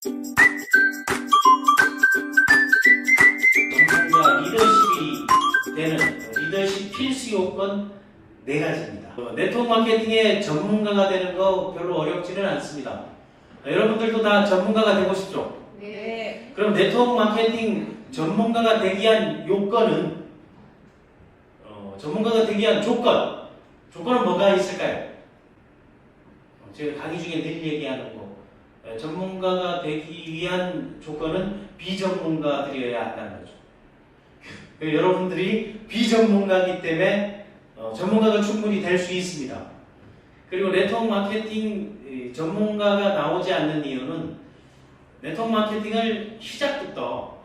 전문가 리더십이 되는 리더십 필수 요건 4가지입니다. 네트워크 마케팅의 전문가가 되는 거 별로 어렵지는 않습니다. 여러분들도 다 전문가가 되고 싶죠? 네. 그럼 네트워크 마케팅 전문가가 되기 위한 요건은 전문가가 되기 위한 조건은 뭐가 있을까요? 제가 강의 중에 늘 얘기하는 거 전문가가 되기 위한 조건은 비전문가들이어야 한다는 거죠. 여러분들이 비전문가이기 때문에 전문가가 충분히 될 수 있습니다. 그리고 네트워크 마케팅 전문가가 나오지 않는 이유는 네트워크 마케팅을 시작부터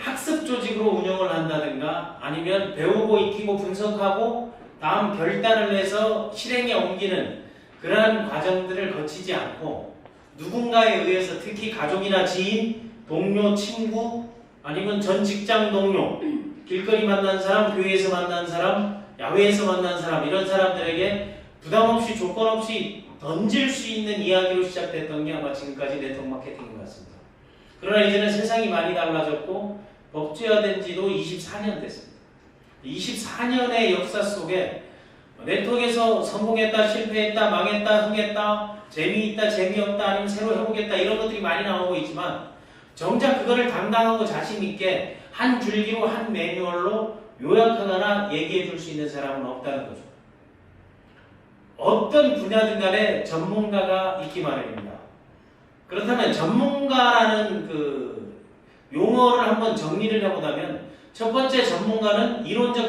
학습 조직으로 운영을 한다든가 아니면 배우고 익히고 분석하고 다음 결단을 해서 실행에 옮기는 그러한 과정들을 거치지 않고 누군가에 의해서 특히 가족이나 지인, 동료, 친구 아니면 전 직장 동료, 길거리 만난 사람, 교회에서 만난 사람, 야외에서 만난 사람 이런 사람들에게 부담 없이 조건 없이 던질 수 있는 이야기로 시작됐던 게 아마 지금까지 네트워크 마케팅인 것 같습니다. 그러나 이제는 세상이 많이 달라졌고 법제화된 지도 24년 됐습니다. 24년의 역사 속에 네트워크에서 성공했다, 실패했다, 망했다, 흥했다, 재미있다, 재미없다, 아니면 새로 해보겠다 이런 것들이 많이 나오고 있지만 정작 그거를 당당하고 자신있게 한 줄기로 한 매뉴얼로 요약하거나 얘기해 줄 수 있는 사람은 없다는 거죠. 어떤 분야든 간에 전문가가 있기 마련입니다. 그렇다면 전문가라는 그 용어를 한번 정리를 해보자면 첫 번째 전문가는 이론적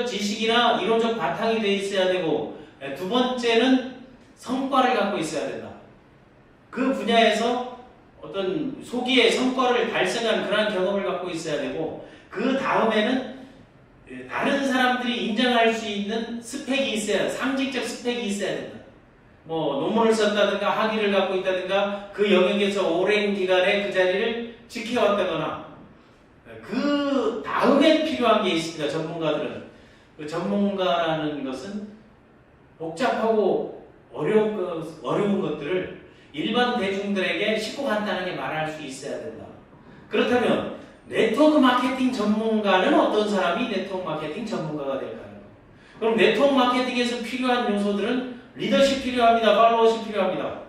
지식이나 이론적 바탕이 돼 있어야 되고 두 번째는 성과를 갖고 있어야 된다. 그 분야에서 어떤 소기의 성과를 달성한 그런 경험을 갖고 있어야 되고 그 다음에는 다른 사람들이 인정할 수 있는 스펙이 있어야 상징적 스펙이 있어야 된다. 뭐 논문을 썼다든가 학위를 갖고 있다든가 그 영역에서 오랜 기간에 그 자리를 지켜왔다거나 그 다음에 필요한 게 있습니다. 전문가들은 그 전문가라는 것은 복잡하고 어려운 것들을 일반 대중들에게 쉽고 간단하게 말할 수 있어야 된다. 그렇다면 네트워크 마케팅 전문가는 어떤 사람이 네트워크 마케팅 전문가가 될까요? 그럼 네트워크 마케팅에서 필요한 요소들은 리더십 필요합니다. 팔로워십 필요합니다.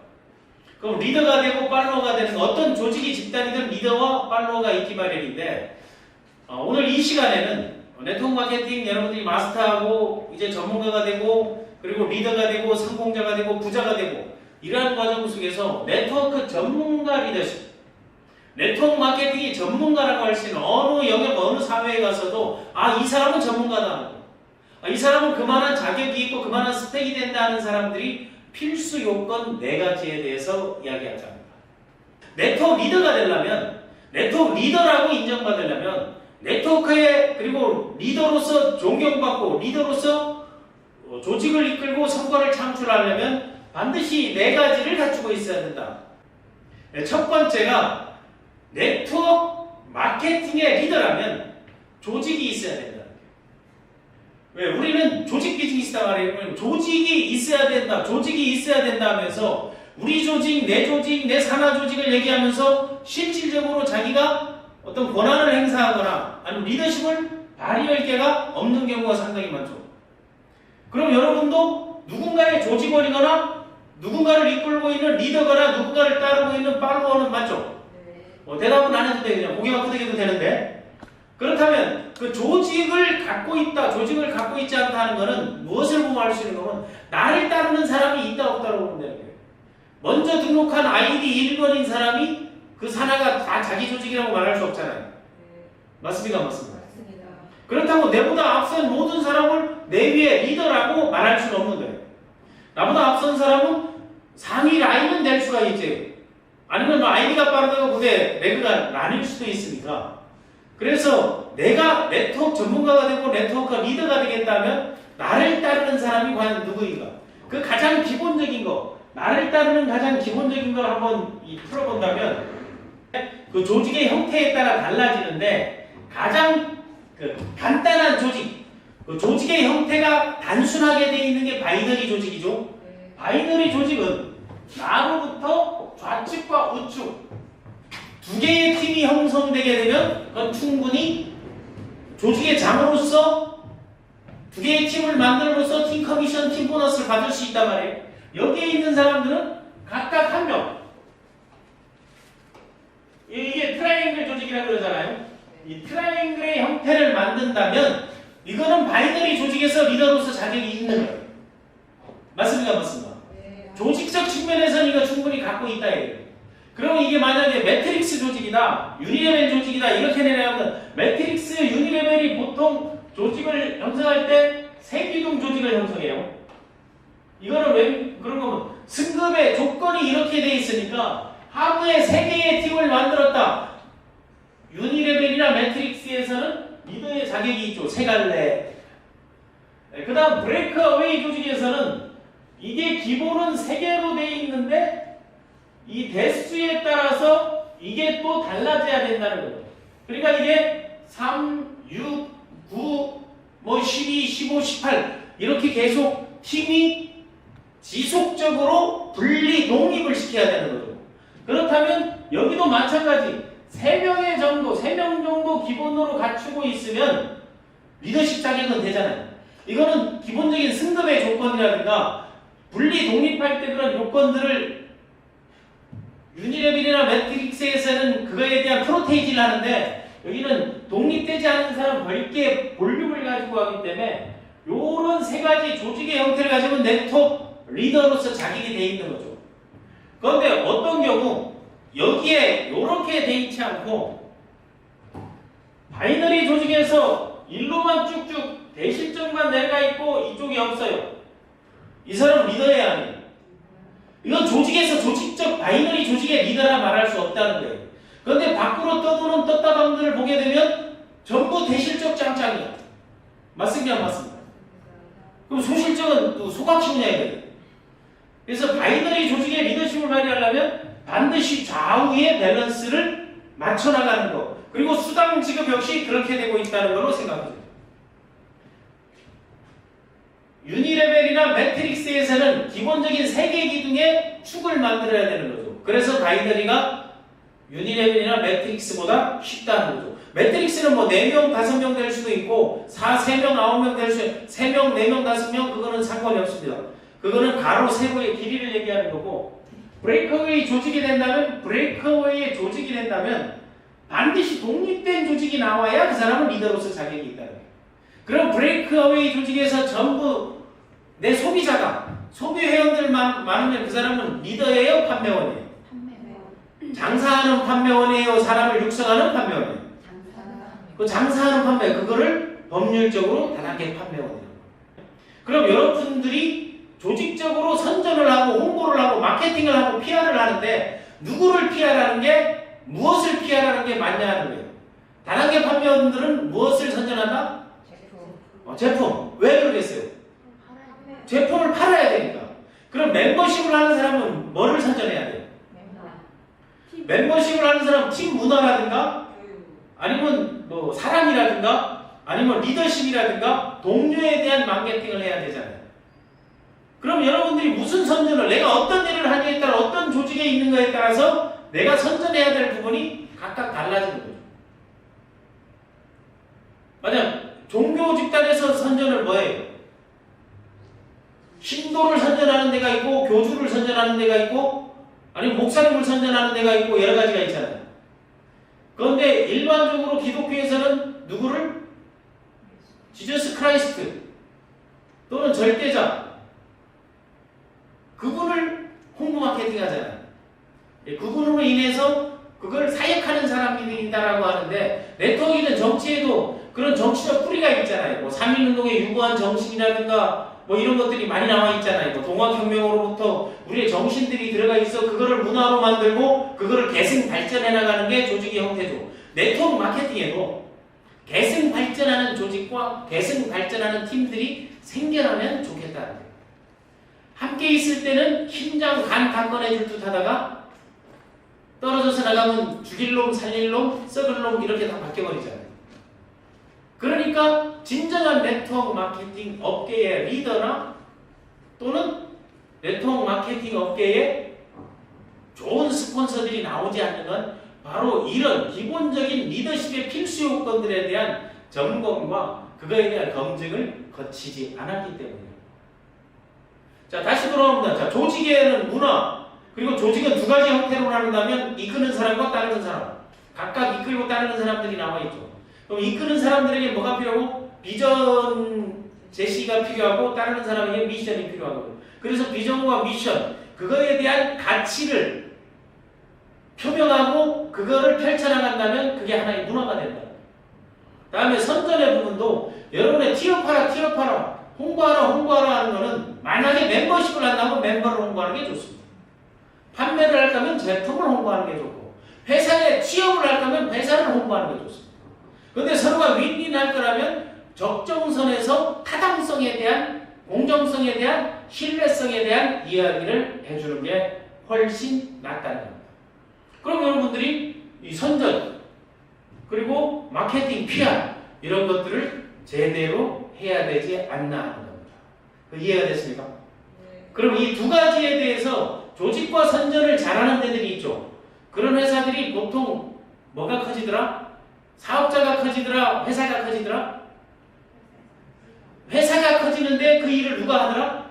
그럼 리더가 되고 팔로워가 되는 어떤 조직이 집단이든 리더와 팔로워가 있기 마련인데 오늘 이 시간에는 네트워크 마케팅 여러분들이 마스터하고 이제 전문가가 되고 그리고 리더가 되고 성공자가 되고 부자가 되고 이러한 과정 속에서 네트워크 전문가 리더십 네트워크 마케팅이 전문가라고 할 수 있는 어느 영역 어느 사회에 가서도 이 사람은 전문가다. 이 사람은 그만한 자격이 있고 그만한 스펙이 된다는 사람들이 필수 요건 4가지에 대해서 이야기하자 합니다. 네트워크 리더가 되려면 네트워크 리더라고 인정받으려면 네트워크에 그리고 리더로서 존경받고 리더로서 조직을 이끌고 성과를 창출하려면 반드시 4가지를 갖추고 있어야 된다. 첫 번째가 네트워크 마케팅의 리더라면 조직이 있어야 된다. 왜? 우리는 조직 비즈니스다 말이에요. 조직이 있어야 된다. 조직이 있어야 된다 하면서 우리 조직, 내 산하 조직을 얘기하면서 실질적으로 자기가 어떤 권한을 행사하거나 아니면 리더십을 발휘할 게가 없는 경우가 상당히 많죠. 그럼 여러분도 누군가의 조직원이거나 누군가를 이끌고 있는 리더거나 누군가를 따르고 있는 팔로워는 맞죠? 대답은 안 해도 돼. 그냥 고개만 끄덕여도 되는데 그렇다면 그 조직을 갖고 있다, 조직을 갖고 있지 않다는 것은 무엇을 보면 알 수 있는 거면 나를 따르는 사람이 있다 없다고 보면 되는 거예요. 먼저 등록한 아이디 1번인 사람이 그 산하가 다 자기 조직이라고 말할 수 없잖아요. 맞습니까? 맞습니다. 그렇다고 내보다 앞선 모든 사람을 내 위에 리더라고 말할 수는 없는 거예요. 나보다 앞선 사람은 상위 라인은 될 수가 있지. 아니면 아이디가 빠르다고 그게 레그가 나뉠 수도 있으니까. 그래서 내가 네트워크 전문가가 되고 네트워크 리더가 되겠다면 나를 따르는 사람이 과연 누구인가? 그 가장 기본적인 거, 나를 따르는 가장 기본적인 걸 한번 풀어본다면 그 조직의 형태에 따라 달라지는데 가장 간단한 조직, 그 조직의 형태가 단순하게 되어 있는 게 바이너리 조직이죠. 바이너리 조직은 나로부터 좌측과 우측 두 개의 팀이 형성되게 되면 그건 충분히 조직의 장으로서 두 개의 팀을 만들어서 팀 커미션, 팀 보너스를 받을 수 있단 말이에요. 여기에 있는 사람들은 각각 한 명. 이게 트라이앵글 조직이라고 그러잖아요. 이 트라이앵글의 형태를 만든다면 이거는 바이너리 조직에서 리더로서 자격이 있는 거예요. 맞습니까? 맞습니다. 조직적 측면에서는 이거 충분히 갖고 있다 이거예요. 그럼 이게 만약에 매트릭스 조직이다, 유니레벨 조직이다 이렇게 내려가면 매트릭스, 유니레벨이 보통 조직을 형성할 때 세기둥 조직을 형성해요. 이거는 왜 그런 거면 승급의 조건이 이렇게 돼 있으니까 하루에 3개의 팀을 만들었다. 유니레벨이나 매트릭스에서는 리더의 자격이 있죠. 3갈래. 그 다음 브레이크 어웨이 조직에서는 이게 기본은 3개로 돼 있는데 이 대수에 따라서 이게 또 달라져야 된다는 거죠. 그러니까 이게 3, 6, 9, 뭐 12, 15, 18 이렇게 계속 팀이 지속적으로 분리 독립을 시켜야 되는 거죠. 그렇다면 여기도 마찬가지 3명 정도 기본으로 갖추고 있으면 리더십 자격은 되잖아요. 이거는 기본적인 승급의 조건이라든가 분리 독립할 때 그런 요건들을 유니레벨이나 매트릭스에서는 그거에 대한 프로테이지를 하는데 여기는 독립되지 않은 사람 별개 볼륨을 가지고 하기 때문에 요런 3가지 조직의 형태를 가지면 네트워크 리더로서 자격이 돼 있는 거죠. 그런데 어떤 경우 여기에 이렇게 돼 있지 않고 바이너리 조직에서 일로만 쭉쭉 대실점만 내려가 있고 이쪽이 없어요. 이 사람 리더예요, 아니에요? 이건 조직에서 조직적 바이너리 조직의 리더라 말할 수 없다는 거예요. 그런데 밖으로 떠도는 떴다방들을 보게 되면 전부 대실적 짱짱이야. 맞습니까? 맞습니다. 그럼 소실적은 또 소가 키우냐 이거예요. 그래서 바이너리 조직의 리더십을 발휘하려면 반드시 좌우의 밸런스를 맞춰나가는 것. 그리고 수당 지급 역시 그렇게 되고 있다는 걸로 생각합니다. 유니레벨이나 매트릭스에서는 기본적인 3개 기둥의 축을 만들어야 되는 거죠. 그래서 바이너리가 유니레벨이나 매트릭스보다 쉽다는 거죠. 매트릭스는 뭐 4명, 5명 될 수도 있고 3명, 9명 될 수 있고 3명, 4명, 5명 그거는 상관이 없습니다. 그거는 가로 세로의 길이를 얘기하는 거고 브레이크어웨이 조직이 된다면 반드시 독립된 조직이 나와야 그 사람은 리더로서 자격이 있다는 거예요. 그럼 브레이크어웨이 조직에서 전부 내 소비자가 소비 회원들만 많으면 그 사람은 리더예요? 판매원이에요? 장사하는 판매원이에요? 사람을 육성하는 판매원이에요? 그 장사하는 판매 그거를 법률적으로 다단계 판매원이에요. 그럼 여러분들이 조직적으로 선전을 하고 홍보를 하고 마케팅을 하고 PR을 하는데 누구를 PR하는 게 무엇을 PR하는 게 맞냐 하는 거예요. 다단계 판매원들은 무엇을 선전한다? 제품. 왜 그러겠어요? 제품을 팔아야 되니까. 그럼 멤버십을 하는 사람은 뭐를 선전해야 돼요? 멤버십을 하는 사람은 팀 문화라든가 아니면 뭐 사람이라든가 아니면 리더십이라든가 동료에 대한 마케팅을 해야 되잖아요. 그럼 여러분들이 무슨 선전을 내가 어떤 일을 하냐에 따라 어떤 조직에 있는가에 따라서 내가 선전해야 될 부분이 각각 달라지는 거죠. 만약 종교 집단에서 선전을 뭐해요? 신도를 선전하는 데가 있고 교주를 선전하는 데가 있고 아니면 목사님을 선전하는 데가 있고 여러 가지가 있잖아요. 그런데 일반적으로 기독교에서는 누구를? 지저스 크라이스트 또는 절대자 그분을 홍보 마케팅 하잖아요. 그분으로 인해서 그걸 사역하는 사람들이다라고 하는데 네트워크는 정치에도 그런 정치적 뿌리가 있잖아요. 뭐 3.1운동의 유구한 정신이라든가 뭐 이런 것들이 많이 나와 있잖아요. 뭐 동학혁명으로부터 우리의 정신들이 들어가 있어 그거를 문화로 만들고 그거를 계승 발전해 나가는 게 조직의 형태죠. 네트워크 마케팅에도 계승 발전하는 조직과 계승 발전하는 팀들이 생겨나면 좋겠다는 거예요. 함께 있을 때는 심장, 간 다 꺼내줄 듯 하다가 떨어져서 나가면 죽일 놈, 살릴 놈, 썩을 놈 이렇게 다 바뀌어버리잖아요. 그러니까 진정한 네트워크 마케팅 업계의 리더나 또는 네트워크 마케팅 업계의 좋은 스폰서들이 나오지 않는 건 바로 이런 기본적인 리더십의 필수 요건들에 대한 점검과 그거에 대한 검증을 거치지 않았기 때문이에요. 자, 다시 돌아옵니다. 자, 조직에는 문화, 그리고 조직은 두 가지 형태로 나눈다면 이끄는 사람과 따르는 사람. 각각 이끌고 따르는 사람들이 나와 있죠. 그럼 이끄는 사람들에게 뭐가 필요하고? 비전 제시가 필요하고 따르는 사람에게 미션이 필요하거든요. 그래서 비전과 미션, 그거에 대한 가치를 표명하고 그거를 펼쳐나간다면 그게 하나의 문화가 된다. 다음에 선전의 부분도 여러분의 티업하라 홍보하라 하는 거는 만약에 멤버십을 한다면 멤버를 홍보하는 게 좋습니다. 판매를 할 거면 제품을 홍보하는 게 좋고 회사에 취업을 할 거면 회사를 홍보하는 게 좋습니다. 그런데 서로가 윈윈할 거라면 적정선에서 타당성에 대한 공정성에 대한 신뢰성에 대한 이야기를 해주는 게 훨씬 낫다는 겁니다. 그럼 여러분들이 이 선전 그리고 마케팅, PR 이런 것들을 제대로 해야 되지 않나 하는 겁니다. 이해가 됐습니까? 네. 그럼 이 두 가지에 대해서 조직과 선전을 잘하는 데들이 있죠. 그런 회사들이 보통 뭐가 커지더라? 사업자가 커지더라? 회사가 커지더라? 회사가 커지는데 그 일을 누가 하더라?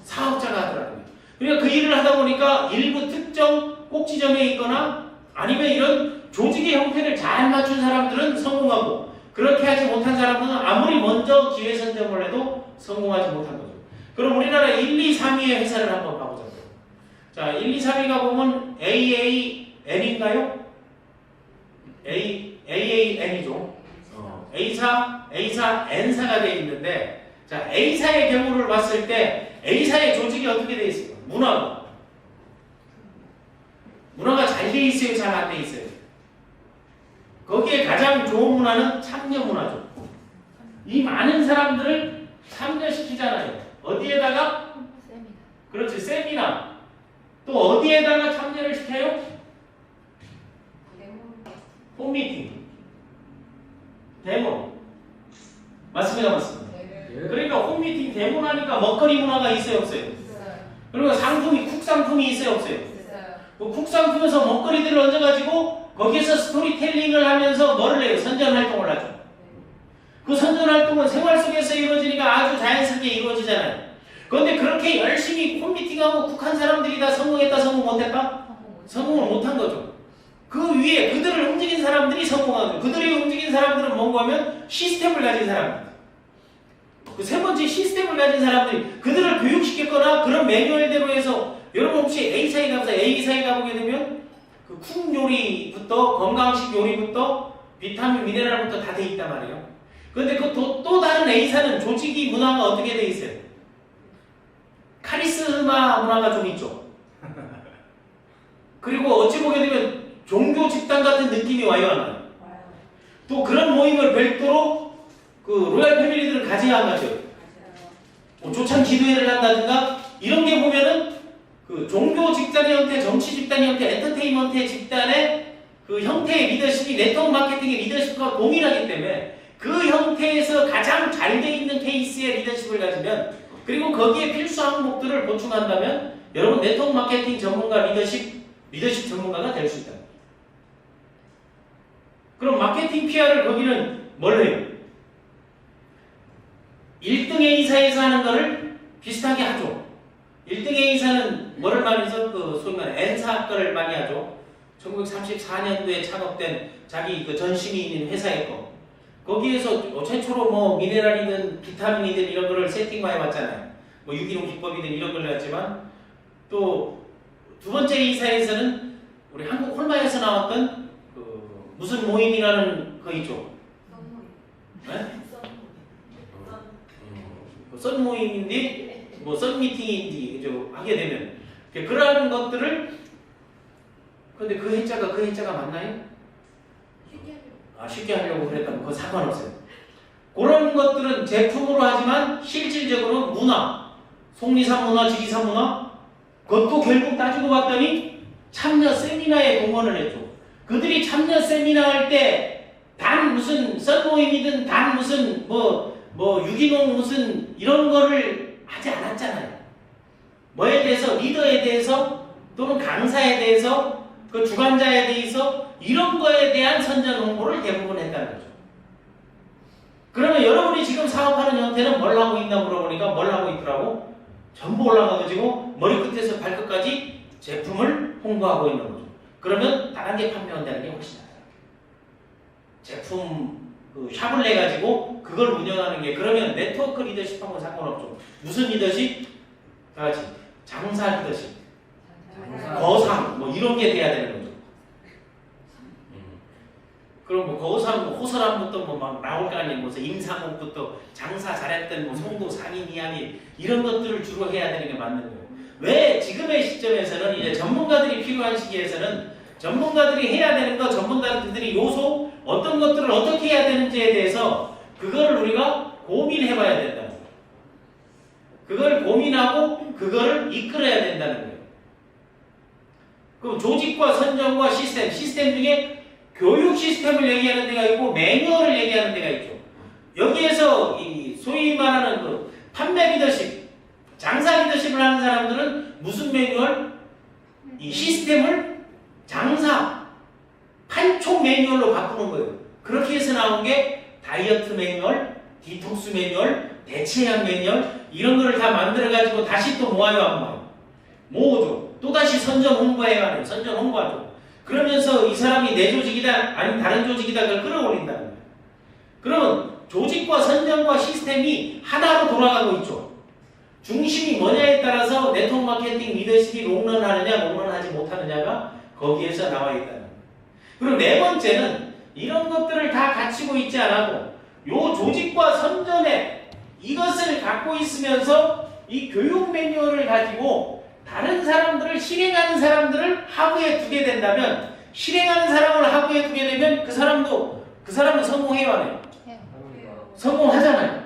사업자가 하더라고요. 그러니까 그 일을 하다 보니까 일부 특정 꼭지점에 있거나 아니면 이런 조직의 형태를 잘 맞춘 사람들은 성공하고 그렇게 하지 못한 사람들은 아무리 먼저 기회 선점을 해도 성공하지 못한 거죠. 그럼 우리나라 1, 2, 3위의 회사를 한번 봐보자고요. 자, 1, 2, 3위가 보면 AAN인가요? AAN이죠. A사, N사가 되어 있는데, 자, A사의 경우를 봤을 때 A사의 조직이 어떻게 되어 있어요? 문화가 잘 되어 있어요? 잘 안 되어 있어요? 거기에 가장 좋은 문화는 참여 문화죠. 이 많은 사람들을 참여시키잖아요. 어디에다가? 세미나. 그렇지, 세미나. 또 어디에다가 참여를 시켜요? 홈미팅. 데모. 맞습니다, 맞습니다. 네. 그러니까 홈미팅 데모하니까 먹거리 문화가 있어요, 없어요? 있어요. 그리고 상품이, 쿡 상품이 있어요, 없어요? 있어요. 그 쿡 상품에서 먹거리들을 얹어가지고 거기에서 스토리텔링을 하면서 뭐를 해요? 선전 활동을 하죠. 그 선전 활동은 생활 속에서 이루어지니까 아주 자연스럽게 이루어지잖아요. 그런데 그렇게 열심히 홈미팅하고 쿡한 사람들이 다 성공했다, 성공 못했다? 성공을 못한 거죠. 그 위에 그들을 움직인 사람들이 성공하고 그들이 움직인 사람들은 뭔가 하면 시스템을 가진 사람들. 그 세 번째 시스템을 가진 사람들이 그들을 교육시켰거나 그런 매뉴얼대로 해서 여러분 혹시 A사에 가보게 되면 그 쿡 요리부터 건강식 요리부터 비타민 미네랄부터 다 돼 있단 말이에요. 그런데 그 또 다른 A사는 조직이 문화가 어떻게 돼 있어요? 카리스마 문화가 좀 있죠. 그리고 어찌 보게 되면 종교 집단 같은 느낌이 와요, 안 와요? 또 그런 모임을 별도로 그 로얄 패밀리들은 가져야 안 가죠. 뭐 조찬 기도회를 한다든가 이런 게 보면은 그 종교 집단의 형태, 정치 집단의 형태, 엔터테인먼트의 집단의 그 형태의 리더십이 네트워크 마케팅의 리더십과 동일하기 때문에 그 형태에서 가장 잘 돼 있는 케이스의 리더십을 가지면 그리고 거기에 필수 항목들을 보충한다면 여러분 네트워크 마케팅 전문가 리더십 전문가가 될 수 있다. 그럼 마케팅 PR을 거기는 뭘 해요? 1등 A사에서 하는 거를 비슷하게 하죠. 1등 A사는 뭐를 많이 해서 그 소위 말해 N사 거를 많이 하죠. 1934년도에 창업된 자기 그 전심이 있는 회사의 거. 거기에서 최초로 뭐 미네랄이든 비타민이든 이런 거를 세팅만 해봤잖아요. 뭐 유기농 기법이든 이런 걸 해왔지만 또 두 번째 A사에서는 우리 한국 홀마에서 나왔던 그 무슨 모임이라는 거 있죠? 네? 썬 모임인지 뭐 썬 미팅인지 그죠? 하게 되면 그러한 것들을 근데 그 해자가 맞나요? 쉽게 하려고 그랬다면 그거 상관없어요. 그런 것들은 제품으로 하지만 실질적으로 문화, 속리산 문화, 지리산 문화 그것도 결국 따지고 봤더니 참여 세미나에 동원을 했죠. 그들이 참여 세미나 할 때 단 무슨 썬 모임이든 단 무슨 뭐 유기농 무슨 이런 거를 하지 않았잖아요. 뭐에 대해서 리더에 대해서 또는 강사에 대해서 그 주관자에 대해서 이런 거에 대한 선전 홍보를 대부분 했다는 거죠. 그러면 여러분이 지금 사업하는 형태는 뭘 하고 있나 물어보니까 뭘 하고 있더라고? 전부 올라가가지고 머리끝에서 발끝까지 제품을 홍보하고 있는 거죠. 그러면 다단계 판매한다는 게 훨씬 낫다. 제품 그 샵을 내가지고 그걸 운영하는 게 그러면 네트워크 리더십하고는 상관없죠. 무슨 리더십? 다 같이 장사 리더십, 거상 뭐 이런 게 돼야 되는 거죠. 그럼 뭐 거상 뭐 호설함부터 뭐 막 나올 거 아니에요. 무슨 임상옥부터 장사 잘했던 뭐 송도 상인 이야기 이런 것들을 주로 해야 되는 게 맞는 거예요. 왜 지금의 시점에서는 이제 전문가들이 필요한 시기에서는 전문가들이 해야 되는 거, 전문가들이 요소 어떤 것들을 어떻게 해야 되는지에 대해서 그거를 우리가 고민해봐야 된다는 거예요. 그걸 고민하고 그거를 이끌어야 된다는 거예요. 그럼 조직과 선정과 시스템 중에 교육 시스템을 얘기하는 데가 있고 매뉴얼을 얘기하는 데가 있죠. 여기에서 이 소위 말하는 그 판매 리더십, 장사 리더십을 하는 사람들은 무슨 매뉴얼? 이 시스템을 장사, 판촉 매뉴얼로 바꾸는 거예요. 그렇게 해서 나온 게 다이어트 매뉴얼, 디톡스 매뉴얼, 대체약 매뉴얼 이런 거를 다 만들어가지고 다시 또 모아요, 안 모아요? 모으죠. 또다시 선전 홍보해야 하는 선전 홍보하죠. 그러면서 이 사람이 내 조직이다 아니면 다른 조직이다 그걸 끌어올린다는 거예요. 그러면 조직과 선정과 시스템이 하나로 돌아가고 있죠. 중심이 뭐냐에 따라서 네트워크 마케팅 리더십이 롱런하느냐 롱런하지 못하느냐가 거기에서 나와 있다는 거예요. 그리고 네 번째는 이런 것들을 다 갖추고 있지 않아도 요 조직과 선전에 이것을 갖고 있으면서 이 교육 매뉴얼을 가지고 다른 사람들을 실행하는 사람들을 하부에 두게 된다면 실행하는 사람을 하부에 두게 되면 그 사람도 성공해요 안 해요? 성공하잖아요.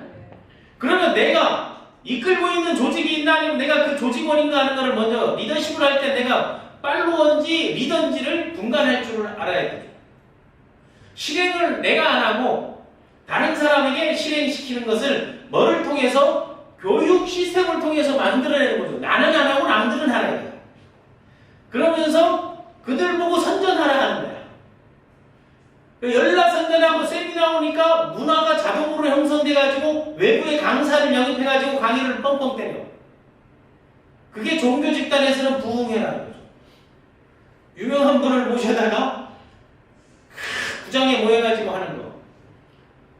그러면 내가 이끌고 있는 조직이 있나 아니면 내가 그 조직원인가 하는 것을 먼저 리더십을 할 때 내가 팔로워인지 리더인지를 분간할 줄 알아야 돼요. 실행을 내가 안 하고 다른 사람에게 실행시키는 것을 뭐를 통해서 교육 시스템을 통해서 만들어내는 거죠. 나는 안 하고 남들은 하라 이거야. 그러면서 그들 보고 선전하라 하는 거야. 연락 선전하고 세미나 오니까 문화가 자동으로 형성돼가지고 외부의 강사를 영입해가지고 강의를 뻥뻥 때려. 그게 종교 집단에서는 부흥회라는 거죠. 유명한 분을 모셔다가 구장에 모여가지고 하는 거.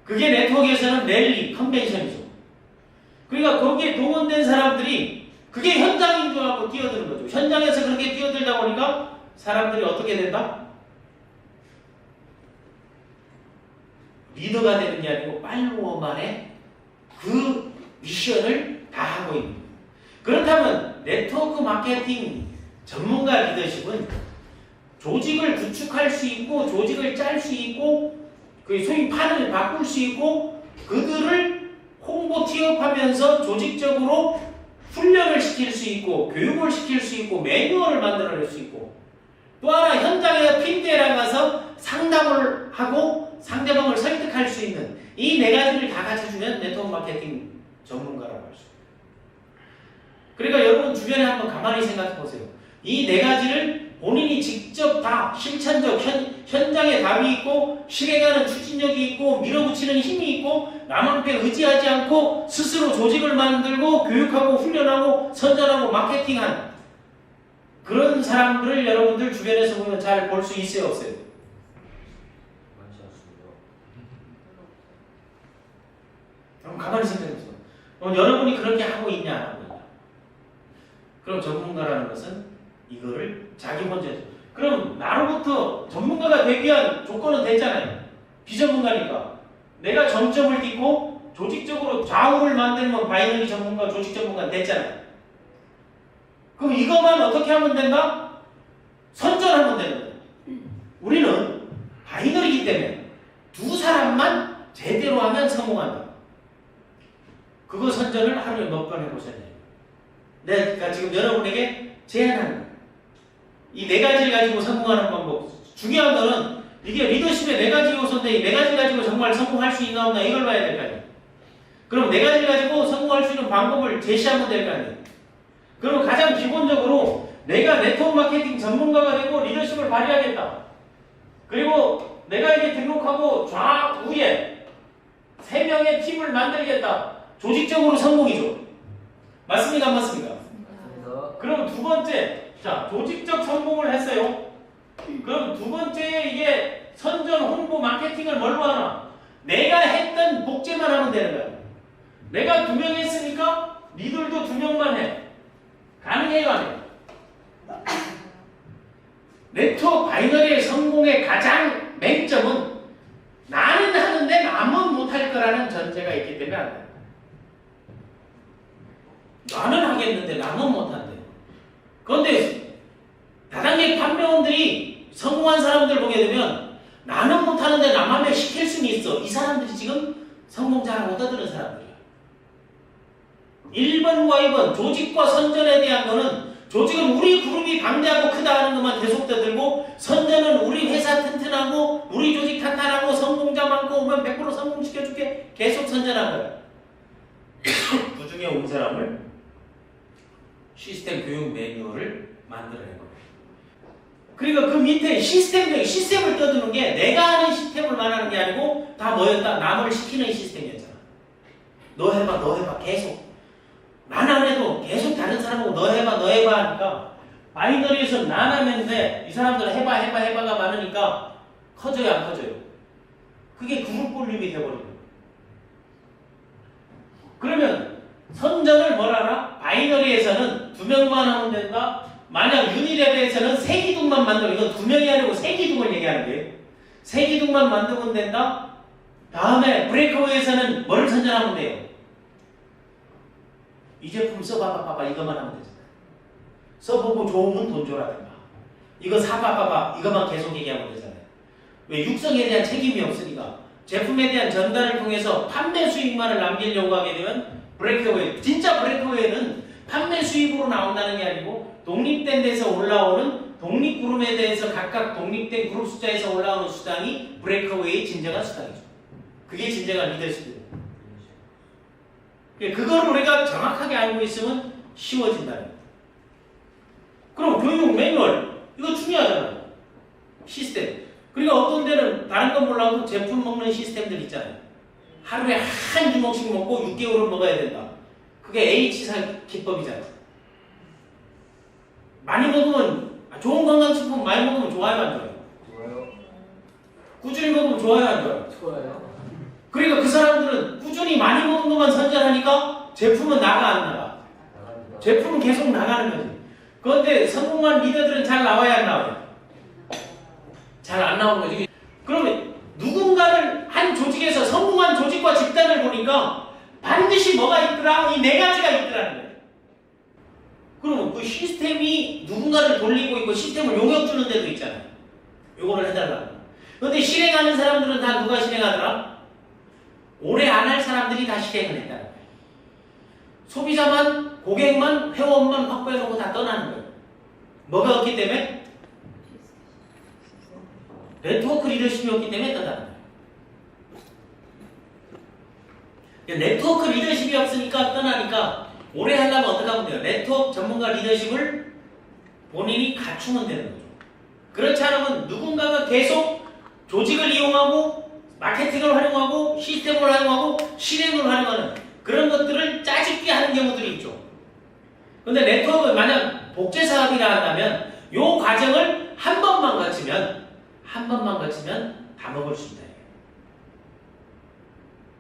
그게 네트워크에서는 랠리, 컨벤션이죠. 그러니까 거기에 동원된 사람들이 그게 현장인 줄 알고 뛰어드는 거죠. 현장에서 그렇게 뛰어들다 보니까 사람들이 어떻게 된다? 리더가 되는 게 아니고 팔로워만의 그 미션을 다 하고 있는 거예요. 그렇다면 네트워크 마케팅 전문가 리더십은 조직을 구축할 수 있고 조직을 짤 수 있고 그 소위 판을 바꿀 수 있고 그들을 홍보 티업하면서 조직적으로 훈련을 시킬 수 있고 교육을 시킬 수 있고 매뉴얼을 만들어낼 수 있고 또 하나 현장에 필드에 나가서 상담을 하고 상대방을 설득할 수 있는 이 네 가지를 다 갖춰주면 네트워크 마케팅 전문가라고 할 수 있어요. 그러니까 여러분 주변에 한번 가만히 생각해 보세요. 이 네 가지를 본인이 직접 다 실천적 현장에 답이 있고 실행하는 추진력이 있고 밀어붙이는 힘이 있고 남한테 의지하지 않고 스스로 조직을 만들고 교육하고 훈련하고 선전하고 마케팅한 그런 사람들을 여러분들 주변에서 보면 잘 볼 수 있어요 없어요? 많지 않습니다. 그럼 가만히 생각해보세요. 여러분이 그렇게 하고 있냐 안 하고 있냐. 그럼 전문가라는 것은 이거를 자기 먼저 해줘. 그럼 나로부터 전문가가 되기 위한 조건은 됐잖아요. 비전문가니까. 내가 정점을 딛고 조직적으로 좌우를 만들면 바이너리 전문가, 조직 전문가 됐잖아요. 그럼 이것만 어떻게 하면 된다? 선전하면 되는 거예요. 우리는 바이너리이기 때문에 두 사람만 제대로 하면 성공한다. 그거 선전을 하루에 몇 번 해보셔야 돼요. 내가 지금 여러분에게 제안하는 거예요. 이 네 가지를 가지고 성공하는 방법. 중요한 거는 이게 리더십의 네 가지 요소인데 이 네 가지 가지고 정말 성공할 수 있나 없나 이걸 봐야 될 거 아니에요. 그럼 네 가지 가지고 성공할 수 있는 방법을 제시하면 될 거 아니에요. 그럼 가장 기본적으로 내가 네트워크 마케팅 전문가가 되고 리더십을 발휘하겠다. 그리고 내가 이제 등록하고 좌우에 3명의 팀을 만들겠다. 조직적으로 성공이죠. 맞습니까? 안 맞습니까? 맞습니다. 그럼 두 번째, 자, 조직적 성공을 했어요. 그럼 두 번째에 이게 선전, 홍보, 마케팅을 뭘로 하나? 내가 했던 복제만 하면 되는 거야. 내가 2명 했으니까 니들도 2명만 해. 가능해요, 안 해요? 네트워크 바이너리의 성공의 가장 맹점은 나는 하는데 남은 못할 거라는 전제가 있기 때문에 안 돼. 나는 하겠는데 남은 못한대. 그런데 다단계 판매원들이 성공한 사람들 보게 되면 나는 못하는데 남한테 시킬 수는 있어. 이 사람들이 지금 성공 잘 못 얻는 사람들이야. 1번과 2번 조직과 선전에 대한 거는 조직은 우리 그룹이 방대하고 크다 하는 것만 계속 떠들고 선전은 우리 회사 튼튼하고 우리 조직 탄탄하고 성공자 많고 오면 100% 성공시켜줄게 계속 선전한 거야. 그 중에 온 사람을 시스템 교육 매뉴얼을 만들어낸 거예요. 그러니까 그 밑에 시스템을 떠드는 게 내가 하는 시스템을 말하는 게 아니고 다 뭐였다? 남을 시키는 시스템이었잖아. 너 해봐 계속. 난 안 해도 계속 다른 사람하고 너 해봐 하니까 바이너리에서 난 하면 돼. 이 사람들 해봐가 많으니까 커져요 안 커져요? 그게 그룹 볼륨이 돼버리고. 그러면 선전을 뭘 알아? 바이너리에서는 2명만 하면 된다. 만약 유니레벨에서는 3기둥만 만들어. 이건 2명이 아니고 3기둥을 얘기하는 거예요. 3기둥만 만들면 된다. 다음에 브레이크웨이에서는 뭘 선전하면 돼요? 이 제품 써봐봐 이것만 하면 되잖아. 써보고 좋으면 돈 줘라든가. 이거 사봐봐 이것만 계속 얘기하면 되잖아요. 왜? 육성에 대한 책임이 없으니까. 제품에 대한 전달을 통해서 판매 수익만을 남기려고 하게 되면 브레이크웨이. 진짜 브레이크웨이는 판매 수익으로 나온다는 게 아니고 독립된 데서 올라오는 독립그룹에 대해서 각각 독립된 그룹 숫자에서 올라오는 수당이 브레이크웨이의 진정한 수당이죠. 그게 진정한 리더십이에요. 그걸 우리가 정확하게 알고 있으면 쉬워진다는 거예요. 그럼 교육 매뉴얼 이거 중요하잖아요. 시스템. 그러니까 어떤 데는 다른 건 몰라도 제품 먹는 시스템들 있잖아요. 하루에 한 주먹씩 먹고 6개월은 먹어야 된다. 그게 H사 기법이잖아요. 많이 먹으면 좋은 건강식품 많이 먹으면 좋아요 안 좋아요? 좋아요. 꾸준히 먹으면 좋아요 안 좋아요? 좋아요. 그러니까 그 사람들은 꾸준히 많이 먹은 것만 선전하니까 제품은 나가 안 나가? 나갑니다. 제품은 계속 나가는 거지. 그런데 성공한 리더들은 잘 나와야 안 나와요? 잘 안 나오는 거지. 그러면 누군가를 한 조직에서 성공한 조직과 집단을 보니까 반드시 뭐가 있더라? 이 4가지가 있더라는 거예요. 그러면 그 시스템이 누군가를 돌리고 있고 시스템을 용역 주는 데도 있잖아요. 요거를 해달라고. 그런데 실행하는 사람들은 다 누가 실행하더라? 오래 안 할 사람들이 다 실행을 했다는 거예요. 소비자만, 고객만, 회원만 확보해놓고 다 떠나는 거예요. 뭐가 없기 때문에? 네트워크 리더십이 없기 때문에 떠나는 거예요. 네트워크 리더십이 없으니까 떠나니까 오래 하려면 어떻게 하면 돼요? 네트워크 전문가 리더십을 본인이 갖추면 되는 거죠. 그렇지 않으면 누군가가 계속 조직을 이용하고 마케팅을 활용하고 시스템을 활용하고 실행을 활용하는 그런 것들을 짜집기 하는 경우들이 있죠. 근데 네트워크 만약 복제 사업이라 한다면 이 과정을 한 번만 거치면 다 먹을 수 있다.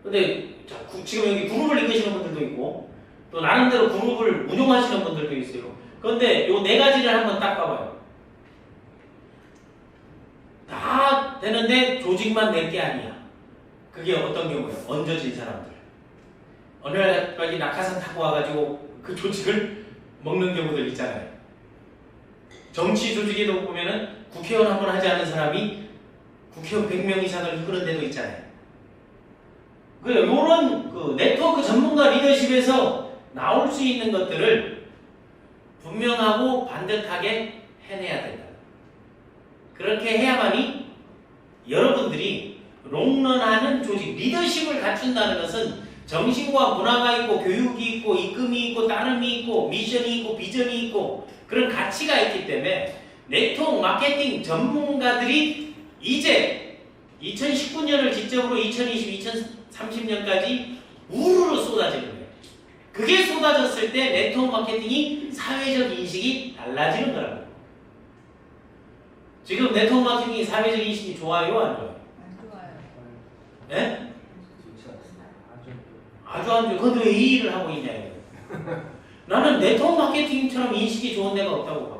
근데 자, 지금 여기 그룹을 이끄시는 분들도 있고 또 나름대로 그룹을 운영하시는 분들도 있어요. 그런데 이 4가지를 한번 딱 봐봐요. 다 되는데 조직만 낼 게 아니야. 그게 어떤 경우예요? 얹어진 사람들. 어느 날까지 낙하산 타고 와가지고 그 조직을 먹는 경우들 있잖아요. 정치 조직에도 보면은 국회의원 한 번 하지 않은 사람이 국회의원 100명 이상을 이끄는 데도 있잖아요. 이런 그 네트워크 전문가 리더십에서 나올 수 있는 것들을 분명하고 반듯하게 해내야 된다. 그렇게 해야만이 여러분들이 롱런하는 조직, 리더십을 갖춘다는 것은 정신과 문화가 있고 교육이 있고 입금이 있고 따름이 있고 미션이 있고 비전이 있고 그런 가치가 있기 때문에 네트워크 마케팅 전문가들이 이제 2019년을 기점으로 2020, 2030년까지 우르르 쏟아지는 거예요. 그게 쏟아졌을 때 네트워크 마케팅이 사회적 인식이 달라지는 거라고요. 지금 네트워크 마케팅이 사회적 인식이 좋아요? 안 좋아요? 안 좋아요. 네? 좋지 않습니다. 아주 안 좋아요. 근데 왜 이 일을 하고 있냐 이거예요. 나는 네트워크 마케팅처럼 인식이 좋은 데가 없다고 봐.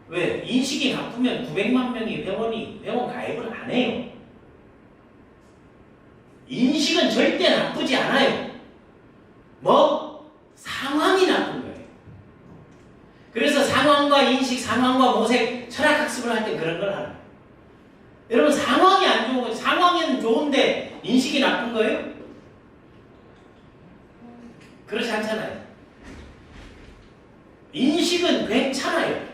왜? 인식이 나쁘면 900만 명이 회원 가입을 안 해요. 인식은 절대 나쁘지 않아요. 뭐? 상황이 나쁜 거예요. 그래서 상황과 인식, 상황과 모색, 철학학습을 할 때 그런 걸 하는 거예요. 여러분 상황이 안 좋은 거예요. 상황은 좋은데 인식이 나쁜 거예요? 그렇지 않잖아요. 인식은 괜찮아요.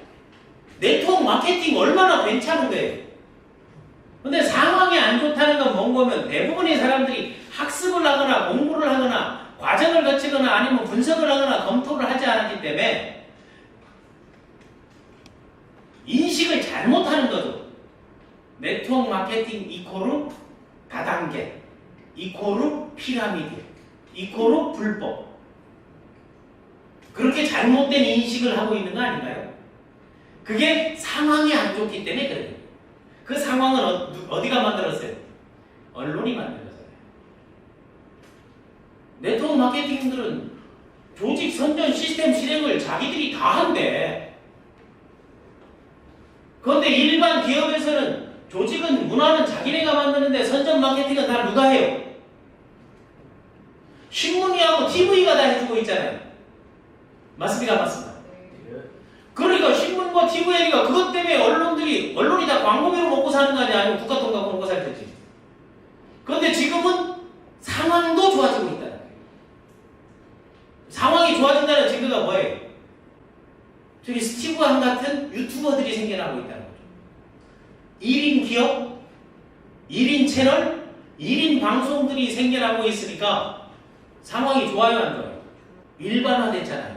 네트워크 마케팅 얼마나 괜찮은 거예요. 근데 상황이 안 좋다는 건 뭔 거면 대부분의 사람들이 학습을 하거나 공부를 하거나 과정을 거치거나 아니면 분석을 하거나 검토를 하지 않았기 때문에 인식을 잘못하는 거죠. 네트워크 마케팅 이코르 다단계, 이코르 피라미드, 이코르 불법. 그렇게 잘못된 인식을 하고 있는 거 아닌가요? 그게 상황이 안 좋기 때문에 그래요. 그 상황은 어디가 만들었어요? 언론이 만들었어요. 네트워크 마케팅들은 조직 선전 시스템 실행을 자기들이 다 한대. 그런데 일반 기업에서는 조직은 문화는 자기네가 만드는데 선전 마케팅은 다 누가 해요? 신문이하고 TV가 다 해주고 있잖아요. 맞습니까? 맞습니다. 그러니까 신문과 TV가 그것 때문에 언론이 다 광고비로 먹고 사는 거 아니야? 아니면 국가돈 갖고 먹고 살 테지. 그런데 지금은 상황도 좋아지고 있다는 거예요. 상황이 좋아진다는 증거가 뭐예요? 저기 스티브 한 같은 유튜버들이 생겨나고 있다는 거죠. 1인 기업, 1인 채널, 1인 방송들이 생겨나고 있으니까 상황이 좋아요, 안 좋아요? 일반화됐잖아요.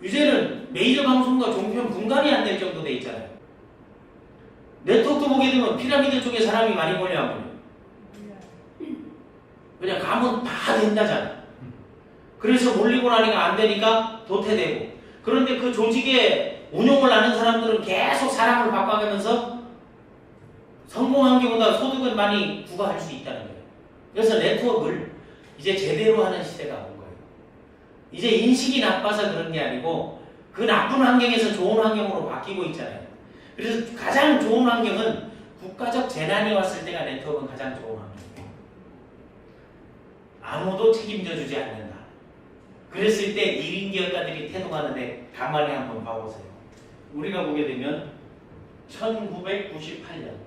이제는 메이저 방송과 종편 분간이 안 될 정도 돼 있잖아요. 네트워크 보게 되면 피라미드 쪽에 사람이 많이 몰려 안 몰려? 그냥 가면 다 된다잖아. 그래서 몰리고 나니까 안 되니까 도태되고. 그런데 그 조직의 운용을 아는 사람들은 계속 사람을 바꿔가면서 성공한 게보다 소득을 많이 부과할 수 있다는 거예요. 그래서 네트워크를 이제 제대로 하는 시대가 온 거예요. 이제 인식이 나빠서 그런 게 아니고 그 나쁜 환경에서 좋은 환경으로 바뀌고 있잖아요. 그래서 가장 좋은 환경은 국가적 재난이 왔을 때가 네트워크는 가장 좋은 환경이에요. 아무도 책임져 주지 않는다. 그랬을 때 1인 기업가들이 태동하는데 가만히 한번 봐보세요. 우리가 보게 되면 1998년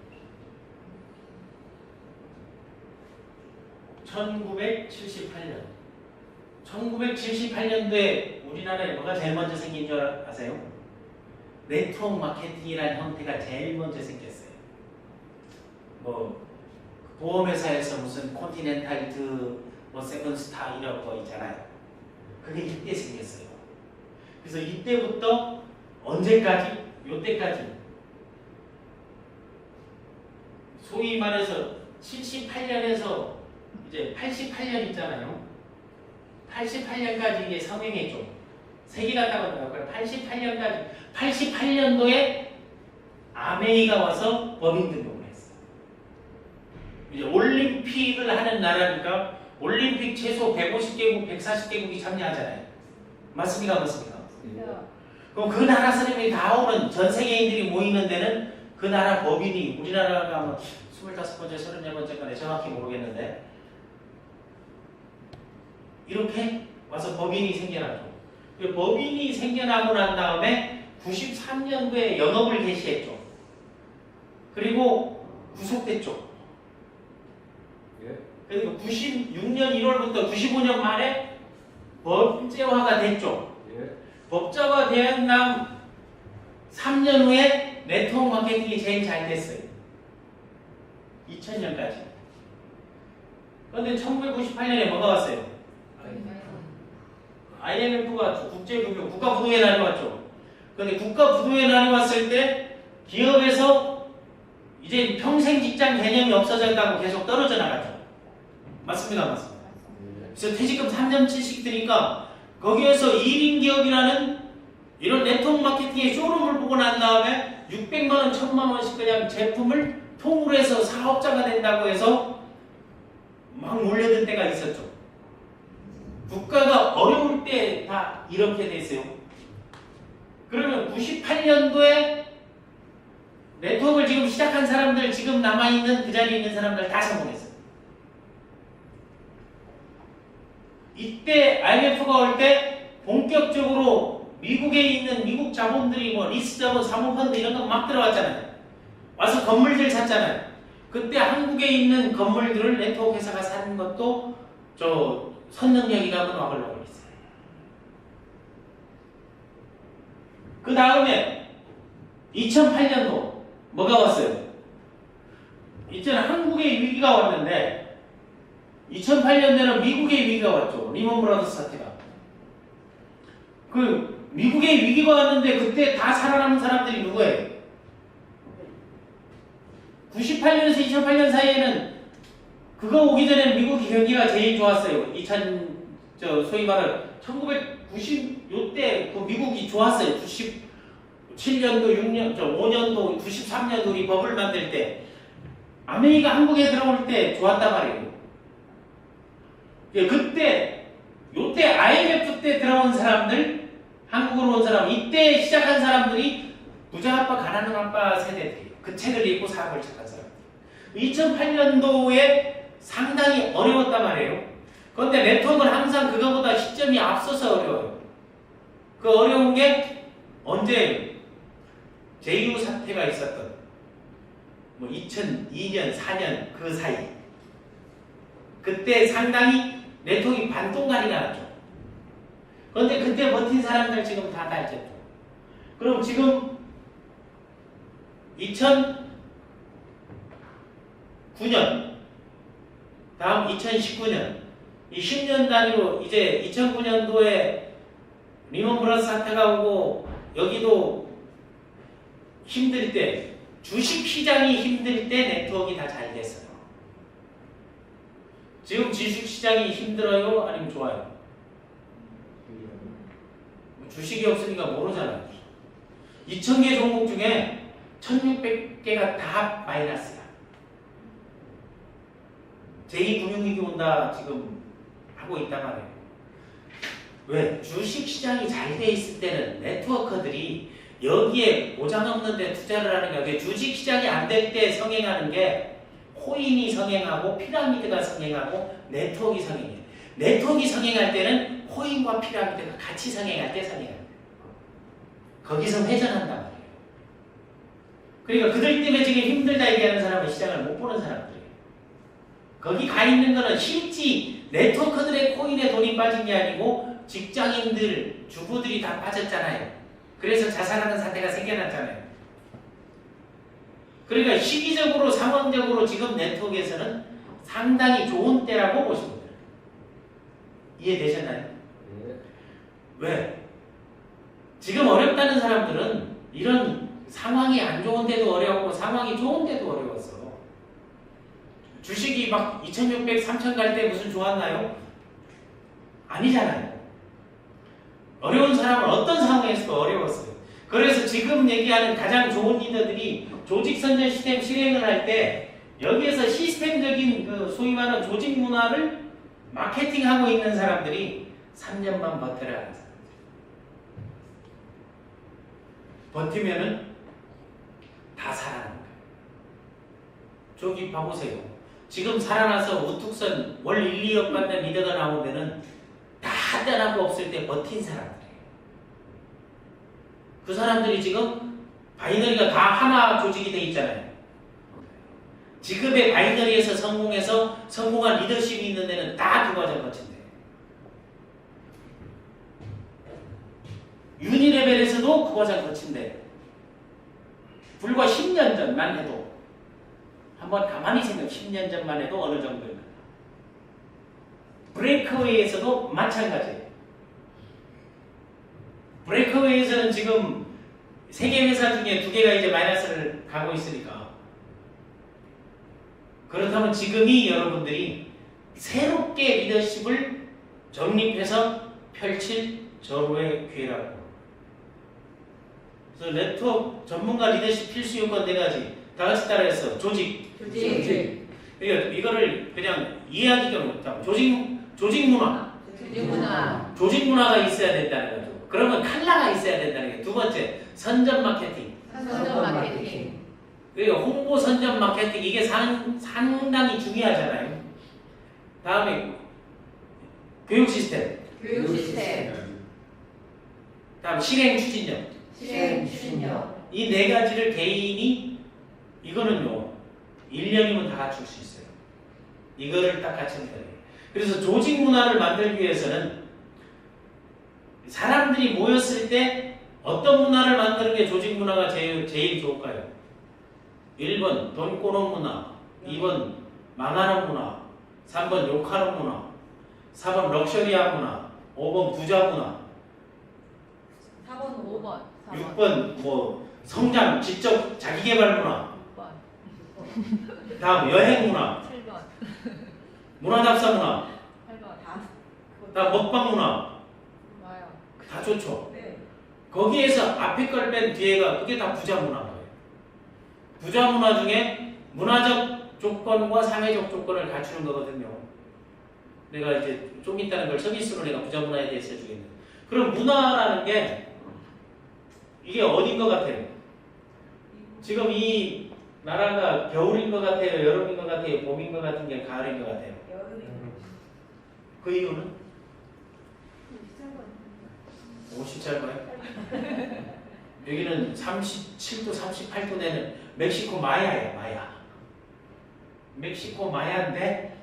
1978년도에 우리나라에 뭐가 제일 먼저 생긴 줄 아세요? 네트워크 마케팅이라는 형태가 제일 먼저 생겼어요. 뭐 보험회사에서 무슨 콘티넨탈트 뭐 세븐스타 이런 거 있잖아요. 그게 이때 생겼어요. 그래서 이때부터 언제까지? 요때까지 소위 말해서 78년에서 이제 88년 있잖아요. 88년까지 이게 성행했죠. 세기 갔다가 나올까요? 88년까지 88년도에 아메이가 와서 법인 등록을 했어요. 이제 올림픽을 하는 나라니까 올림픽 최소 150개국, 140개국이 참여하잖아요. 맞습니까? 맞습니까? 그럼 그 나라 사람들이 다 오는 전 세계인들이 모이는 데는 그 나라 법인이 우리나라가 아마 25번째, 34번째까지 정확히 모르겠는데 이렇게 와서 법인이 생겨나죠. 그 법인이 생겨나고 난 다음에 93년도에 영업을 개시했죠. 그리고 구속됐죠. 그리고 96년 1월부터 95년 말에 법제화가 됐죠. 법제화 된 다음 3년 후에 네트워크 마케팅이 제일 잘 됐어요. 2000년까지. 그런데 1998년에 뭐가 왔어요? IMF가 국제금융, 국가부도에 나뉘었죠. 그런데 국가부도에 나뉘었을 때 기업에서 이제 평생 직장 개념이 없어졌다고 계속 떨어져 나갔죠. 맞습니다, 맞습니다. 그래서 퇴직금 3.7씩 드니까 거기에서 1인 기업이라는 이런 네트워크 마케팅의 쇼룸을 보고 난 다음에 600만 원, 1000만 원씩 그냥 제품을 통으로 해서 사업자가 된다고 해서 막 몰려든 때가 있었죠. 국가가 어려울 때 다 이렇게 됐어요. 그러면 98년도에 네트워크를 지금 시작한 사람들, 지금 남아있는 그 자리에 있는 사람들 다 성공했어요. 이때 IMF가 올 때 본격적으로 미국에 있는 미국 자본들이 뭐 리스 자본, 사모펀드 이런 거 막 들어왔잖아요. 와서 건물들 샀잖아요. 그때 한국에 있는 건물들을 네트워크 회사가 사는 것도 저 선능력이라고 막으려고 했어요. 그 다음에 2008년도 뭐가 왔어요? 이제는 한국의 위기가 왔는데 2008년에는 미국의 위기가 왔죠. 리먼 브라더스 사태가. 그 미국의 위기가 왔는데 그때 다 살아남은 사람들이 누구예요? 98년에서 2008년 사이에는 그거 오기 전에 미국 경기가 제일 좋았어요. 소위 말하는 1990 요때 그 미국이 좋았어요. 97년도, 6년, 5년도, 93년도 우리 버블 만들 때 아메리카 한국에 들어올 때 좋았단 말이에요. 그때 요때 IMF 때 들어온 사람들, 한국으로 온 사람, 이때 시작한 사람들이 부자 아빠, 가난한 아빠 세대들이에요. 그 책을 읽고 사업을 시작한 사람. 2008년도에 상당히 어려웠단 말이에요. 그런데 네트워크는 항상 그거보다 시점이 앞서서 어려워요. 그 어려운 게 언제 제휴 사태가 있었던 뭐 2002년, 4년 그 사이. 그때 상당히 네트워크가 반동간이 나왔죠. 그런데 그때 버틴 사람들 지금 다 달렸죠. 그럼 지금 2009년, 다음 2019년, 이 10년 단위로 이제 2009년도에 리먼 브라더스 사태가 오고 여기도 힘들 때, 주식 시장이 힘들 때 네트워크가 다 잘 됐어요. 지금 주식 시장이 힘들어요? 아니면 좋아요? 주식이 없으니까 모르잖아요. 2000개 종목 중에 1600개가 다 마이너스야. 제2금융위기 온다 지금 하고 있단 말이에요. 왜? 주식시장이 잘 돼 있을 때는 네트워커들이 여기에 보장 없는 데 투자를 하는 게 주식시장이 안 될 때 성행하는 게 코인이 성행하고 피라미드가 성행하고 네트워크가 성행해요. 네트워크가 성행할 때는 코인과 피라미드가 같이 성행할 때 성행해요. 거기서 회전한단 말이에요. 그러니까 그들 때문에 지금 힘들다 얘기하는 사람은 시장을 못 보는 사람들이에요. 거기 가 있는 거는 실지 네트워크들의 코인에 돈이 빠진 게 아니고 직장인들, 주부들이 다 빠졌잖아요. 그래서 자살하는 사태가 생겨났잖아요. 그러니까 시기적으로, 상황적으로 지금 네트워크에서는 상당히 좋은 때라고 보시면 돼요. 이해되셨나요? 네. 왜? 지금 어렵다는 사람들은 이런 상황이 안 좋은데도 어려웠고 상황이 좋은데도 어려웠어. 주식이 막 2600, 3000 갈 때 무슨 좋았나요? 아니잖아요. 어려운 사람은 어떤 상황에서도 어려웠어요. 그래서 지금 얘기하는 가장 좋은 리더들이 조직선전 시스템 실행을 할 때 여기에서 시스템적인 그 소위 말하는 조직 문화를 마케팅하고 있는 사람들이 3년만 버텨라 하는 사람들. 버티면은 다 살아나는 거예요. 저기 봐보세요. 지금 살아나서 우뚝선 월 1, 2억 받는 리더가 나온 데는 다 떠나고 없을 때 버틴 사람들이에요. 그 사람들이 지금 바이너리가 다 하나 조직이 돼 있잖아요. 지금의 바이너리에서 성공해서 성공한 리더십이 있는 데는 다 그 과정 거친대요. 유니레벨에서도 그 과정 거친대요. 불과 10년 전만 해도 한번 가만히 생각, 10년 전만 해도 어느 정도였나. 브레이크웨이에서도 마찬가지예요. 브레이크웨이에서는 지금 3개 회사 중에 2개가 이제 마이너스를 가고 있으니까 그렇다면 지금이 여러분들이 새롭게 리더십을 정립해서 펼칠 절호의 기회라고. 그래서 네트워크 전문가 리더십 필수 요건 4가지. 다 같이 따라해서 조직. 그러니까 이거를 그냥 이해하기가 어렵다. 조직 문화. 조직 문화가 있어야 된다는 거죠. 그러면 칼라가 있어야 된다는 게 2번째, 선전 마케팅. 그러니까 홍보 선전 마케팅 이게 상당히 중요하잖아요. 다음에 교육 시스템. 다음 실행 추진력. 이 4가지를 개인이 이거는요 1년이면 다 갖출 수 있어요. 이거를 딱 갖추면 돼요. 그래서 조직 문화를 만들기 위해서는 사람들이 모였을 때 어떤 문화를 만드는 게 조직 문화가 제일 좋을까요? 1번 돈 꼬는 문화, 2번 망하는 문화, 3번 욕하는 문화, 4번 럭셔리한 문화, 5번 부자 문화, 4번, 5번. 6번 뭐 성장, 지적, 자기개발 문화, 6번. 다음 여행 문화, 7번. 문화답사 문화, 8번. 다음 먹방 문화 와요. 다 좋죠. 네. 거기에서 앞에 걸 뺀 뒤에가 그게 다 부자 문화예요. 부자 문화 중에 문화적 조건과 사회적 조건을 갖추는 거거든요. 내가 이제 좀 있다는 걸 서비스로 내가 부자 문화에 대해서 해주겠네. 그럼 문화라는 게 이게 어딘 것 같아요? 지금 이 나라가 겨울인 것 같아요? 여름인 것 같아요? 봄인 것 같은 게 가을인 것 같아요? 그 이유는? 옷이 짧아요? 여기는 37도, 38도 되는 멕시코 마야예요, 마야. 멕시코 마야인데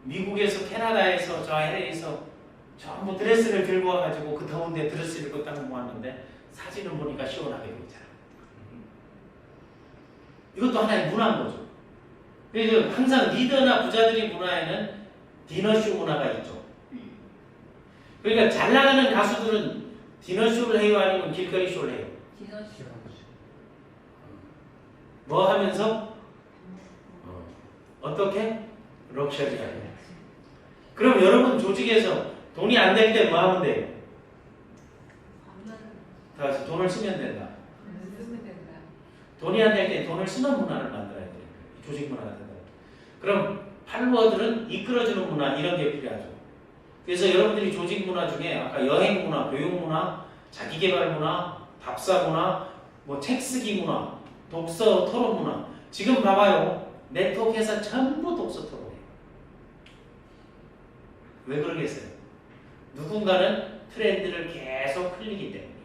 미국에서 캐나다에서 저 LA에서 전부 드레스를 들고 와가지고 그 더운데 드레스를 입고 딱 모았는데 사진을 보니까 시원하게 보이잖아. 이것도 하나의 문화인 거죠. 그래서 항상 리더나 부자들의 문화에는 디너쇼 문화가 있죠. 그러니까 잘 나가는 가수들은 디너쇼를 해요, 아니면 길거리 쇼를 해요? 뭐 하면서? 어떻게? 럭셔리하게. 그럼 여러분 조직에서 돈이 안 될 때 뭐 하면 돼요? 다 같이 돈을 쓰면 된다. 돈이 안 될 때 돈을 쓰는 문화를 만들어야 돼요. 조직 문화가 된다. 그럼 팔로워들은 이끌어주는 문화 이런 게 필요하죠. 그래서 여러분들이 조직 문화 중에 아까 여행 문화, 교육 문화, 자기개발 문화, 답사 문화, 뭐 책 쓰기 문화, 독서 토론 문화. 지금 봐봐요. 네트워크에서 전부 독서 토론해요. 왜 그러겠어요? 누군가는 트렌드를 계속 흘리기 때문에.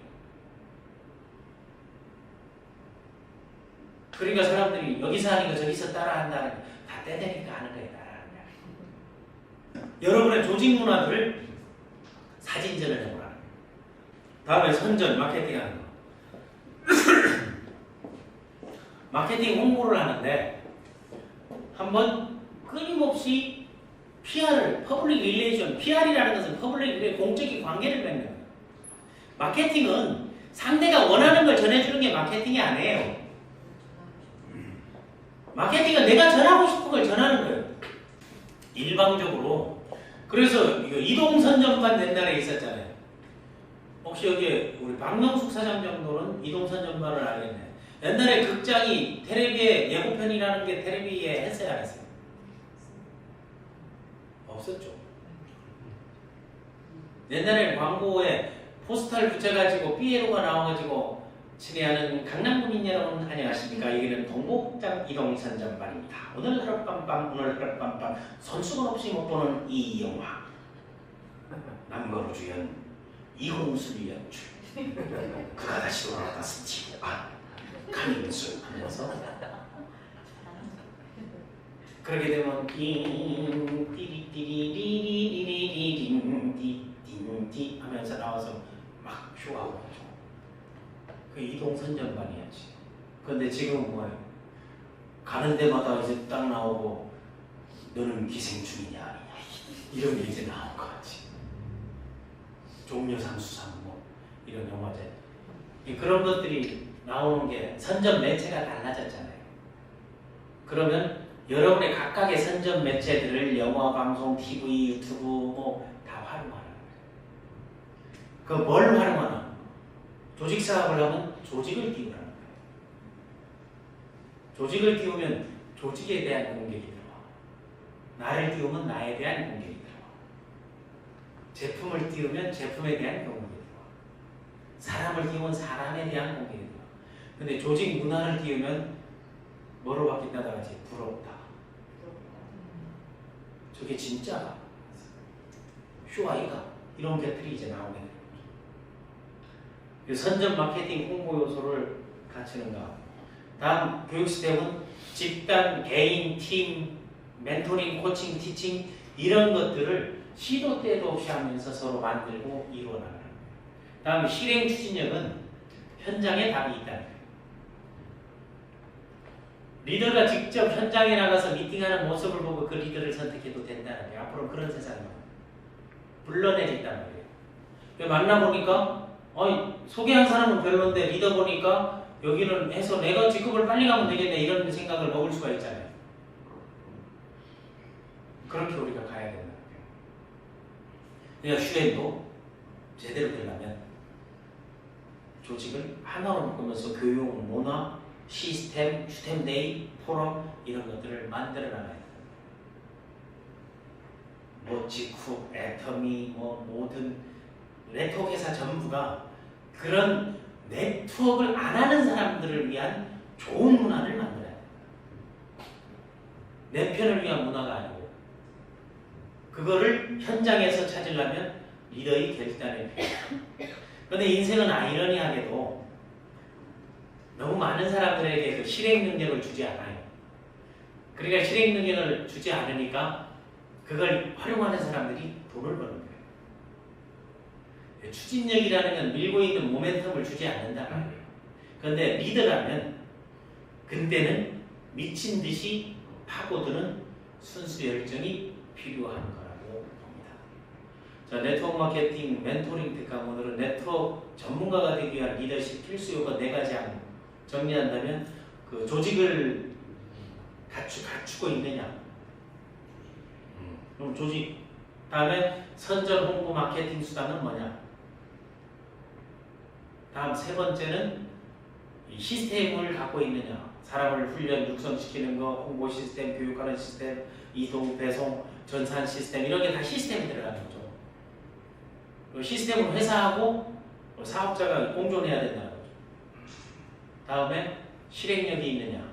그러니까 사람들이 여기서 하는 거 저기서 따라한다는 거 다 떼대니까 하는 거예요. 따라하는 거. 여러분의 조직 문화들을 사진전을 해보라는 거예요. 다음에 선전, 마케팅 하는 거. 마케팅 홍보를 하는데 한번 끊임없이 PR을, 퍼블릭 릴레이션, PR이라는 것은 퍼블릭 릴레이션, 공적인 관계를 맺는 거예요. 마케팅은 상대가 원하는 걸 전해주는 게 마케팅이 아니에요. 마케팅은 내가 전하고 싶은 걸 전하는 거예요. 일방적으로. 그래서 이거 이동선전반 옛날에 있었잖아요. 혹시 여기 우리 박명숙 사장 정도는 이동선전반을 알겠네. 옛날에 극장이 텔레비에 예고편이라는 게 텔레비에 했어요, 안 했어요? 없었죠. 옛날에 광고에 포스터를 붙여가지고 삐에로가 나와가지고 친애하는 강남구민 여러분 안녕하십니까? 여기는 동복장 이동선전반입니다. 오늘 하룻밤밤 오늘 하룻밤밤 손수건 없이 못 보는 이 영화 남거루 주연 이홍수 연출 그가 다시 돌아왔다 스티브 강인수 하면서 그렇게 되면 띠리띠리리리리리리리디 하면서 나와서 막 쇼하고 하죠. 그 이동선전반이었지. 근데 지금은 뭐예요? 가는 데마다 이제 딱 나오고 너는 기생충이냐 아니냐 이런 게 이제 나온 것 같지. 종려상 수상 뭐 이런 영화제. 그런 것들이 나오는 게 선전 매체가 달라졌잖아요. 그러면 여러분의 각각의 선전 매체들을 영화, 방송, TV, 유튜브 뭐 다 활용하는 거예요. 그 뭘 활용하나? 조직 사업을 하면 조직을 띄우라는 거예요. 조직을 띄우면 조직에 대한 공격이 들어와. 나를 띄우면 나에 대한 공격이 들어와. 제품을 띄우면 제품에 대한 공격이 들어와. 사람을 띄우면 사람에 대한 공격이 들어와. 근데 조직 문화를 띄우면 뭐로 바뀐다고 하지? 부럽다. 저게 진짜 휴아이가 이런 것들이 이제 나오게 돼요. 선전 마케팅 홍보 요소를 갖추는가. 다음 교육 스텝은 집단, 개인, 팀, 멘토링, 코칭, 티칭 이런 것들을 시도 때도 없이 하면서 서로 만들고 이루어나가는 거예요. 다음 실행 추진력은 현장에 답이 있다는 거예요. 리더가 직접 현장에 나가서 미팅하는 모습을 보고 그 리더를 선택해도 된다는 거예요. 앞으로 그런 세상이 불러내겠다는 거예요. 만나보니까 소개한 사람은 별론데 리더 보니까 여기는 해서 내가 직급을 빨리 가면 되겠네 이런 생각을 먹을 수가 있잖아요. 그렇게 우리가 가야 된다는 거예요. 그러니까 슈엔도 제대로 되려면 조직을 하나로 묶으면서 교육, 문화, 시스템, 슈템데이, 포럼 이런 것들을 만들어 나가야 돼요. 뭐 직후, 애터미, 뭐 모든 네트워크 회사 전부가 그런 네트워크를 안 하는 사람들을 위한 좋은 문화를 만들어야 돼요. 내 편을 위한 문화가 아니고 그거를 현장에서 찾으려면 리더의 결단이 필요해요. 그런데 인생은 아이러니하게도 너무 많은 사람들에게 그 실행 능력을 주지 않아요. 그러니까 실행 능력을 주지 않으니까 그걸 활용하는 사람들이 돈을 버는 거예요. 추진력이라는 건 밀고 있는 모멘텀을 주지 않는다 말이에요. 그런데 리더라면 그때는 미친 듯이 파고드는 순수 열정이 필요한 거라고 봅니다. 자, 네트워크 마케팅 멘토링 특강 오늘은 네트워크 전문가가 되기 위한 리더십 필수 요소 4가지 정리한다면 그 조직을 갖추고 있느냐. 그럼 조직 다음에 선전 홍보 마케팅 수단은 뭐냐. 다음 3번째는 시스템을 갖고 있느냐. 사람을 훈련, 육성시키는 거, 홍보 시스템, 교육하는 시스템, 이동, 배송, 전산 시스템 이런 게 다 시스템이 들어가는 거죠. 시스템은 회사하고 사업자가 공존해야 된다는 거죠. 다음에 실행력이 있느냐.